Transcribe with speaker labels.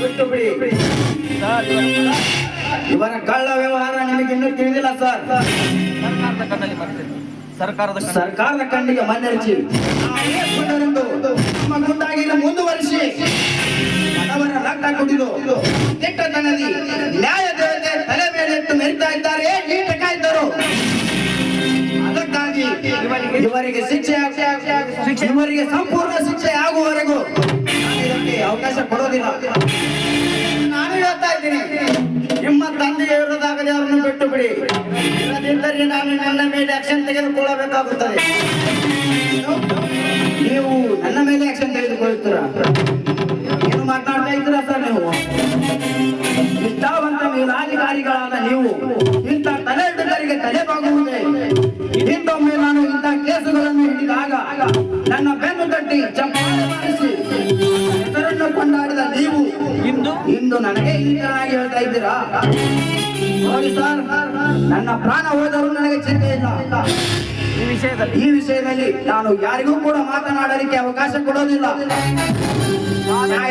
Speaker 1: ಬಿಟ್ಟು ಬಿಡಿ
Speaker 2: ಸರ್,
Speaker 1: ಇವರ ಕಳ್ಳ ವ್ಯವಹಾರ ನಿಮಗೆ ಇನ್ನೂ ತಿಳಿದಿಲ್ಲ ಸರ್.
Speaker 2: ಸರ್ಕಾರದ ಕಣ್ಣಲ್ಲಿ ಬರ್ತೇನೆ.
Speaker 1: ಸರ್ಕಾರದ ಕಣ್ಣಿಗೆ ಮಣ್ಣೆರಚಿ ನಮ್ಮ ಗುಂಡಾಗಿನ ಮುಂದುವರಿಸಿ ಅವರ ರಕ್ತ ಕುಡಿದು ಕೆಟ್ಟತನದಿ ನ್ಯಾಯ ದೇವತೆ ತಲೆ ಮೇಲೆ ಇಟ್ಟು ಮೆರಿತಾ ಇದ್ದಾರೆ ಈ ಟಕಾಯಿತರು. ಅದಕ್ಕಾಗಿ ಇವರಿಗೆ ಇವರಿಗೆ ಸಂಪೂರ್ಣ ಶಿಕ್ಷೆ ಆಗುವವರೆಗೂ ಇದಕ್ಕೆ ಅವಕಾಶ ಕೊಡೋದಿಲ್ಲ. ನಾನು ಹೇಳ್ತಾ ಇದ್ದೀನಿ, ನಿಮ್ಮ ತಂದೆಗೆ ವಿರೋಧಾಗದೆ ಅವರನ್ನು ಬಿಟ್ಟು ಬಿಡಿ. ಇಲ್ಲದಿದ್ದರೆ ನಾನು ನನ್ನ ಮೇಲೆ ಆಕ್ಷನ್ ತೆಗೆದುಕೊಳ್ಳಬೇಕಾಗುತ್ತದೆ. ನೀವು ನನ್ನ ಮೇಲೆ ಆಕ್ಷನ್ ತೆಗೆದುಕೊಳ್ಳುತ್ತೀರಾ? ಏನು ಮಾತನಾಡ್ತಾ ಇದ್ದೀರಾ ಸರ್? ನೀವು ನಿಷ್ಠಾವಂತ ಮೇಲಾಧಿಕಾರಿಗಳಾದ ನೀವು ಇಂಥ ತಲೆ ಹಿಡಿದರಿಗೆ ತಲೆ ಬಾಗುವುದೇ? ಹಿಂದೊಮ್ಮೆ ನಾನು ಇಂಥ ಕೇಸುಗಳನ್ನು ಹಿಡಿದಾಗ ನನ್ನ ಬೆನ್ನು ತಟ್ಟಿ ಚಪ್ಪಾಳೆ ಮಾಡಿಸಿ ಹೆಸರನ್ನು ಕೊಂಡಾಡಿದ ನೀವು ಇಂದು ನನಗೆ ಈ ತರನಾಗಿ ಹೇಳ್ತಾ ಇದ್ದೀರಾ? ನೋಡಿ ಸರ್, ನನ್ನ ಪ್ರಾಣ ಹೋದರೂ ನನಗೆ ಚಿಂತೆ ಇಲ್ಲ. ಈ ವಿಷಯದಲ್ಲಿ ನಾನು ಯಾರಿಗೂ ಕೂಡ ಮಾತನಾಡಲಿಕ್ಕೆ ಅವಕಾಶ ಕೊಡೋದಿಲ್ಲ.